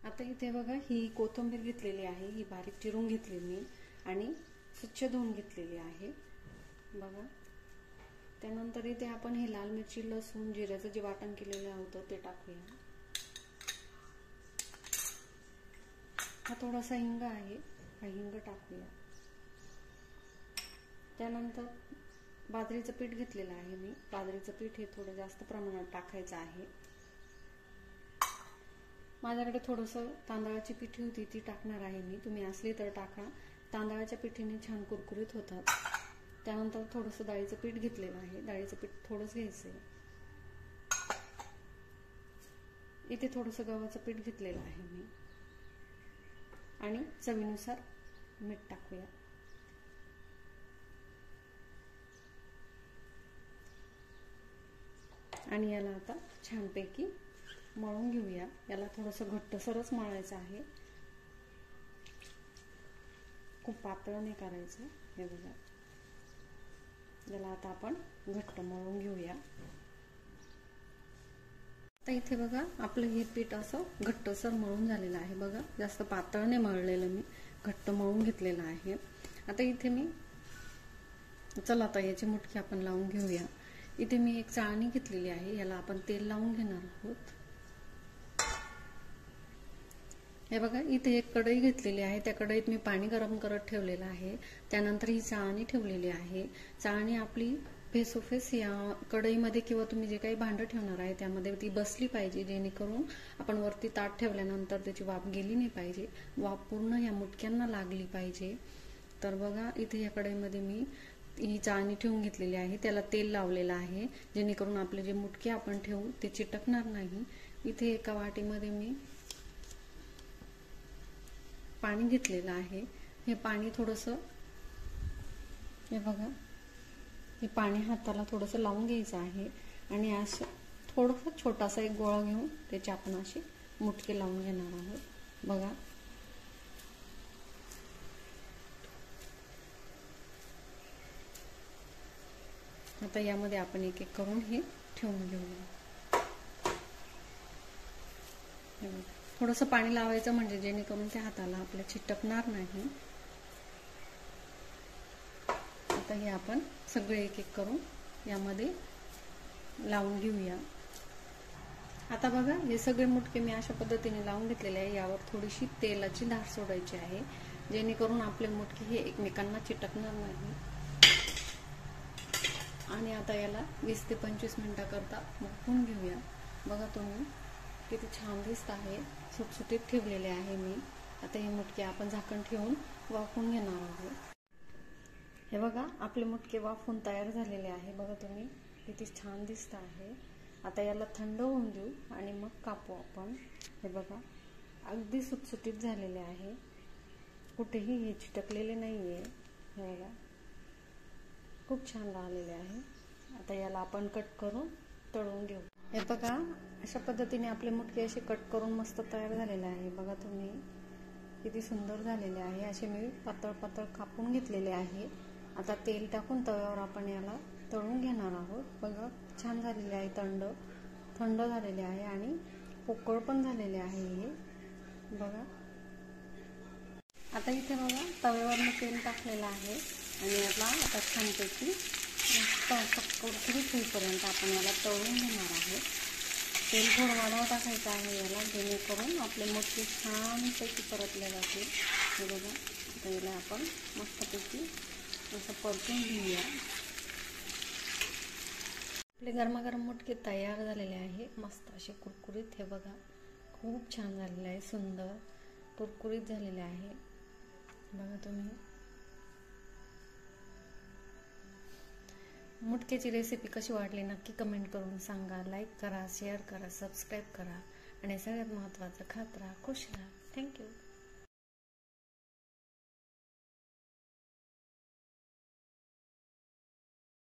आता इथे बघा ही कोथिंबीर घेतलेली आहे, ही बारीक चिरून घेतली मी आणि स्वच्छ धुवून घेतलेली आहे बघा। त्यानंतर इथे आपण हे लाल मिरची, लसूण, जिऱ्याचं जे वाटण केलेलं होतं ते टाकूया। हा थोडासा हिंग आहे, हा हिंग टाकूया। त्यानंतर बाजरीचं पीठ घेतलेलं आहे मी, बाजरीचं पीठ हे थोडं जास्त प्रमाणात टाकायचं आहे। माझ्याकडे थोडंसं तांदळाची पिठी होती ती टाकणार आहे मी, तुम्ही असली तर टाका। तांदळाच्या पिठीने छान कुरकुरीत होतात। त्यानंतर थोडंसं डाळीचं पीठ घेतलेलं आहे, डाळीचं पीठ थोडंच घ्यायचं आहे। इथे थोडंसं गव्हाचं पीठ घेतलेलं आहे मी आणि चवीनुसार मीठ टाकूया। आणि याला आता छानपैकी मळून घेऊया। याला थोडंसं घट्टसरच मळायचं आहे, खूप पातळ नाही करायचं। हे बघा, याला आता आपण घट्ट मळून घेऊया। आता इथे बघा आपलं हे पीठ असं घट्टसर मळून झालेलं आहे बघा, जास्त पातळ नाही मळलेलं मी, घट्ट मळून घेतलेलं आहे। आता इथे मी चला आता याची मुठकी आपण लावून घेऊया। इथे मी एक चाळणी घेतलेली आहे, याला आपण तेल लावून घेणार आहोत। हे बघा इथे एक कढई घेतलेली आहे, त्या कढईत मी पाणी गरम करत ठेवलेलं आहे। त्यानंतर ही चाळणी ठेवलेली आहे। चाळणी आपली फेसोफेस या कढईमध्ये किंवा तुम्ही जे काही भांडं ठेवणार आहे त्यामध्ये ती बसली पाहिजे, जेणेकरून आपण वरती ताट ठेवल्यानंतर त्याची वाफ गेली नाही पाहिजे, वाफ पूर्ण या मुटक्यांना लागली पाहिजे। तर बघा इथे या कढईमध्ये मी ही चाळणी ठेवून घेतलेली आहे, त्याला तेल लावलेलं आहे, जेणेकरून आपले जे मुटके आपण ठेवू ते चिटकणार नाही। इथे एका वाटीमध्ये मी पाणी घेतलेलं आहे, हे पाणी थोडंसं, हे बघा हे पाणी हाताला थोडंसं लावून घ्यायचं आहे आणि असं थोडंसं छोटासा एक गोळा घेऊन त्याचे आपण असे मुटके लावून घेणार आहोत बघा। आता यामध्ये आपण एक एक करून हे ठेवून घेऊया। थोडंसं पाणी लावायचं म्हणजे जेणेकरून त्या हाताला आपल्या चिटकणार नाही। आता हे आपण सगळे एक एक करून यामध्ये लावून घेऊया। आता बघा हे सगळे मुटके मी अशा पद्धतीने लावून घेतलेले आहे, यावर थोडीशी तेलाची धार सोडायची आहे, जेणेकरून आपले मुटके हे एकमेकांना चिटकणार नाही। आणि आता याला 20 ते 25 मिनिटाकरता वाफवून घेऊया। बघा तुम्ही किती छान दिसत आहे, सुटसुटीत ठेवलेले आहे मी। आता हे मुटके आपण झाकण ठेवून वाफवून घेणार आहोत। हे बघा आपले मुटके वाफवून तयार झालेले आहे, बघा तुम्ही किती छान दिसत आहे। आता याला थंड होऊन देऊ आणि मग कापू आपण। हे बघा अगदी सुटसुटीत झालेले आहे, कुठेही हे चिटकलेले नाहीये। हे बघा खूप छान राहिलेले आहे। आता याला आपण कट करून तळून घेऊ। हे बघा अशा पद्धतीने आपले मुटके असे कट करून मस्त तयार झालेले आहे, बघा तुम्ही किती सुंदर झालेले आहे। असे मी पातळ पातळ कापून घेतलेले आहे। आता तेल टाकून तव्यावर आपण याला तळून घेणार आहोत। बघा छान झालेले आहे, थंड झालेले आहे आणि पोकळ पण झालेले आहे हे बघा। आता इथे बघा तव्यावर मी तेल टाकलेलं आहे आणि याला आता छानपैकी मस्त कुरकुरीत होईपर्यंत आपण याला तळून घेणार आहोत। तेल थोडं वाढवून टाकायचं आहे याला, जेणेकरून आपले मुटके छानपैकी परतले जातील। हे बघा आता याला आपण मस्तपैकी असं परतून घेऊया। आपले गरमागरम मुटके तयार झालेले आहे, मस्त असे कुरकुरीत। हे बघा खूप छान झालेले आहे, सुंदर कुरकुरीत झालेले आहे बघा तुम्ही। मुटक्याची रेसिपी कशी वाटली नक्की कमेंट करून सांगा, लाईक करा, शेअर करा, सबस्क्राईब करा आणि सगळ्यात महत्त्वाचं खात राहा, खुश राहा। थँक्यू।